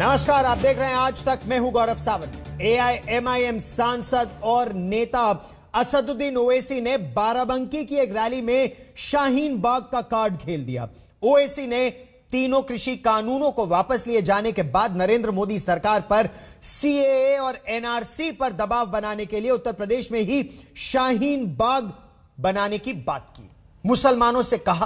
नमस्कार, आप देख रहे हैं आज तक। मैं हूं गौरव सावंत। एआईएमआईएम सांसद और नेता असदुद्दीन ओवैसी ने बाराबंकी की एक रैली में शाहीन बाग का कार्ड खेल दिया। ओवैसी ने तीनों कृषि कानूनों को वापस लिए जाने के बाद नरेंद्र मोदी सरकार पर सीएए और एनआरसी पर दबाव बनाने के लिए उत्तर प्रदेश में ही शाहीन बाग बनाने की बात की। मुसलमानों से कहा,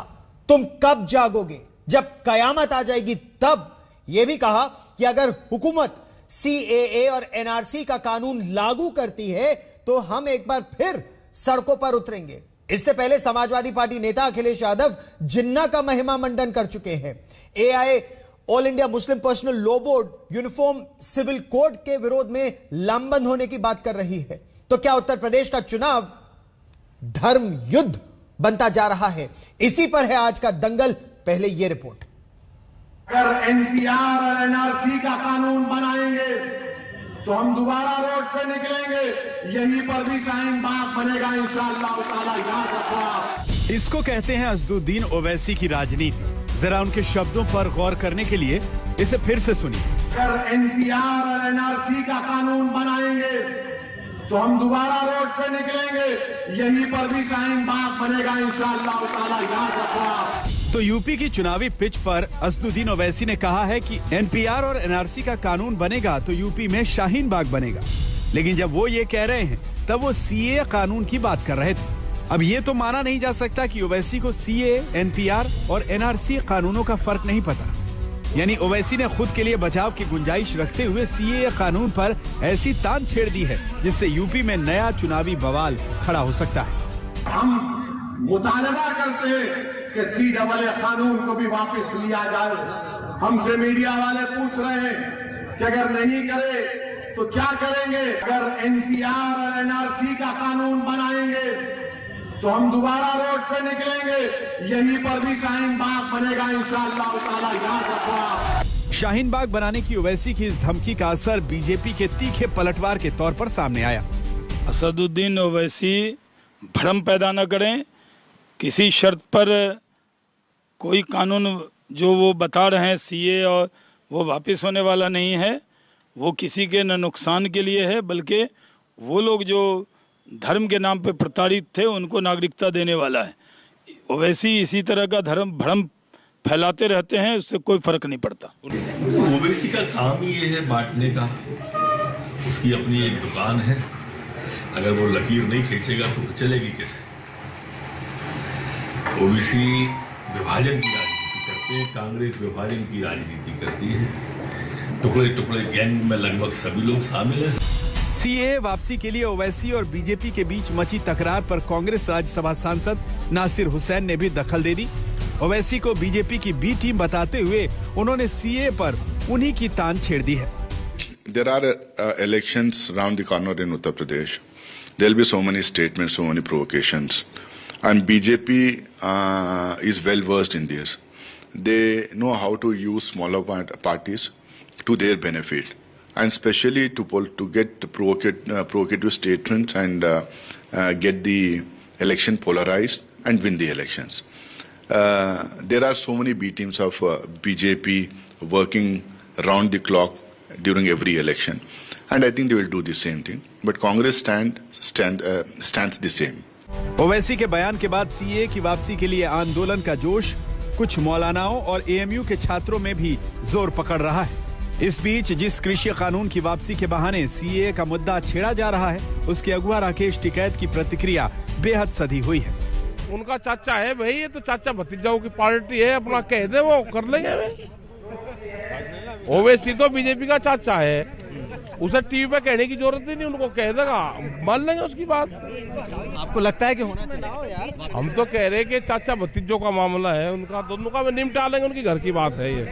तुम कब जागोगे, जब कयामत आ जाएगी तब। यह भी कहा कि अगर हुकूमत सीएए और एनआरसी का कानून लागू करती है तो हम एक बार फिर सड़कों पर उतरेंगे। इससे पहले समाजवादी पार्टी नेता अखिलेश यादव जिन्ना का महिमा मंडन कर चुके हैं। AI all India Muslim personal law board uniform civil code के विरोध में लामबंद होने की बात कर रही है। तो क्या उत्तर प्रदेश का चुनाव धर्म युद्ध बनता जा रहा है? इसी पर है आज का दंगल। पहले यह रिपोर्ट। अगर एनपीआर और एनआरसी का कानून बनाएंगे तो हम दोबारा रोड पे निकलेंगे। यहीं पर भी शाहीन बाग बनेगा इंशाअल्लाह ताला, याद रखना। इसको कहते हैं असदुद्दीन ओवैसी की राजनीति। जरा उनके शब्दों पर गौर करने के लिए इसे फिर से सुनिए। अगर एनपीआर और एनआरसी का कानून बनाएंगे तो हम दोबारा रोड पे निकलेंगे। यहीं पर भी शाहीन बाग बनेगा इंशाअल्लाह ताला, याद रखना। तो यूपी की चुनावी पिच पर असदुद्दीन ओवैसी ने कहा है कि एनपीआर और एनआरसी का कानून बनेगा तो यूपी में शाहीन बाग बनेगा। लेकिन जब वो ये कह रहे हैं तब वो सीए कानून की बात कर रहे थे। अब ये तो माना नहीं जा सकता कि ओवैसी को सीए, एनपीआर और एनआरसी कानूनों का फर्क नहीं पता। यानी ओवैसी ने खुद के लिए बचाव की गुंजाइश रखते हुए सीए कानून पर ऐसी तान छेड़ दी है जिससे यूपी में नया चुनावी बवाल खड़ा हो सकता है। हम मुतालबा करते हैं कि सीएए कानून को भी वापस लिया जाए। हमसे मीडिया वाले पूछ रहे हैं कि अगर नहीं करे तो क्या करेंगे। अगर एनपीआर और एनआरसी का कानून बनाएंगे तो हम दोबारा रोड पे निकलेंगे। यहीं पर भी शाहीन बाग बनेगा इंशाअल्लाह ताला, याद रखना। शाहीन बाग बनाने की ओवैसी की इस धमकी का असर बीजेपी के तीखे पलटवार के तौर पर सामने आया। असदुद्दीन ओवैसी भ्रम पैदा न करें। किसी शर्त पर कोई कानून जो वो बता रहे हैं सीए और वो वापस होने वाला नहीं है। वो किसी के न नुकसान के लिए है, बल्कि वो लोग जो धर्म के नाम पे प्रताड़ित थे उनको नागरिकता देने वाला है। ओवैसी इसी तरह का धर्म भ्रम फैलाते रहते हैं, उससे कोई फर्क नहीं पड़ता। ओवैसी का काम ही ये है बांटने का। उसकी अपनी एक दुकान है, अगर वो लकीर नहीं खींचेगा तो चलेगी कैसे। ओबीसी विभाजन की राजनीति करते हैं, कांग्रेस विभाजन की राजनीति करती है। टुकड़े टुकड़े गैंग में लगभग सभी लोग शामिल हैं। सीए वापसी के लिए ओवैसी और बीजेपी के बीच मची तकरार पर कांग्रेस राज्यसभा सांसद नासिर हुसैन ने भी दखल दे दी। ओवैसी को बीजेपी की बी टीम बताते हुए उन्होंने सीए पर उन्हीं की तान छेड़ दी है। There are elections round the corner in Uttar Pradesh. There will be so many statements, so many provocations. And BJP is well versed in this. They know how to use smaller parties to their benefit, and especially to get provocative statements and get the election polarized and win the elections. There are so many B teams of BJP working round the clock during every election, and I think they will do the same thing. But Congress stands the same. Owaisi के बयान के बाद CA की वापसी के लिए आंदोलन का जोश कुछ मौलानाओं और एएमयू के छात्रों में भी जोर पकड़ रहा है। इस बीच जिस कृषि कानून की वापसी के बहाने सीए का मुद्दा छेड़ा जा रहा है, उसके अगुआ राकेश टिकैत की प्रतिक्रिया बेहद सधी हुई है। उनका चाचा है भाई, ये तो चाचा भतीजाओं की पार्टी है, अपना कह दे वो कर लेंगे वे। ओवैसी तो बीजेपी का चाचा है, उसे टीवी पे कहने की जरूरत ही नहीं, उनको कह देगा, मान लेंगे उसकी बात। आपको लगता है कि होना चाहिए यार? हम तो कह रहे हैं कि चाचा भतीजों का मामला है, उनका दोनों का निपटा लेंगे, उनकी घर की बात है ये।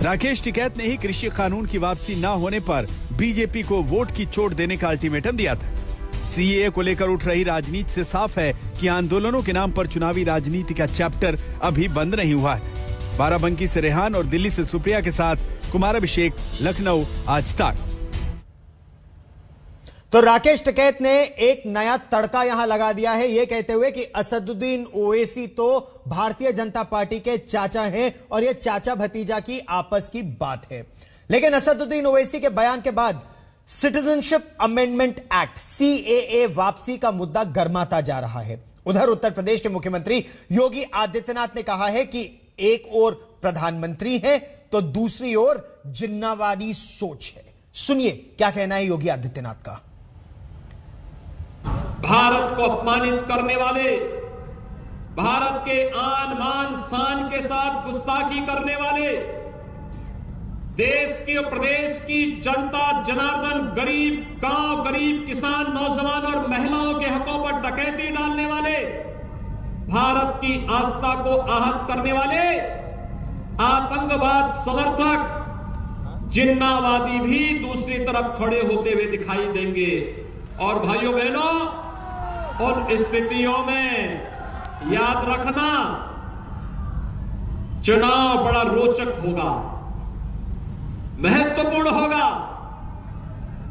राकेश टिकैत ने ही कृषि कानून की वापसी न होने पर बीजेपी को वोट की चोट देने का अल्टीमेटम दिया था। सीए को लेकर उठ रही राजनीति से साफ है कि आंदोलनों के नाम पर चुनावी राजनीति का चैप्टर अभी बंद नहीं हुआ है। बाराबंकी से रेहान और दिल्ली से सुप्रिया के साथ कुमार अभिषेक, लखनऊ, आज तक। तो राकेश टिकैत ने एक नया तड़का यहां लगा दिया है, यह कहते हुए कि असदुद्दीन ओवैसी तो भारतीय जनता पार्टी के चाचा हैं और यह चाचा भतीजा की आपस की बात है। लेकिन असदुद्दीन ओवैसी के बयान के बाद सिटीजनशिप अमेंडमेंट एक्ट सीएए वापसी का मुद्दा गर्माता जा रहा है। उधर उत्तर प्रदेश के मुख्यमंत्री योगी आदित्यनाथ ने कहा है कि एक ओर प्रधानमंत्री है तो दूसरी ओर जिन्नावादी सोच है। सुनिए क्या कहना है योगी आदित्यनाथ का। भारत को अपमानित करने वाले, भारत के आन मान शान के साथ गुस्ताखी करने वाले, देश की और प्रदेश की जनता जनार्दन, गरीब गांव, गरीब किसान, नौजवान और महिलाओं के हकों पर डकैती डालने वाले, भारत की आस्था को आहत करने वाले आतंकवाद समर्थक जिन्नावादी भी दूसरी तरफ खड़े होते हुए दिखाई देंगे। और भाइयों बहनों, उन स्थितियों में याद रखना, चुनाव बड़ा रोचक होगा, महत्वपूर्ण होगा।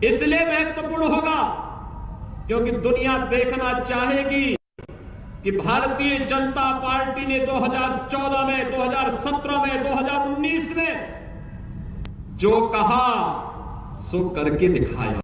इसलिए महत्वपूर्ण होगा क्योंकि दुनिया देखना चाहेगी कि भारतीय जनता पार्टी ने 2014 में, 2017 में, 2019 में जो कहा सो करके दिखाया।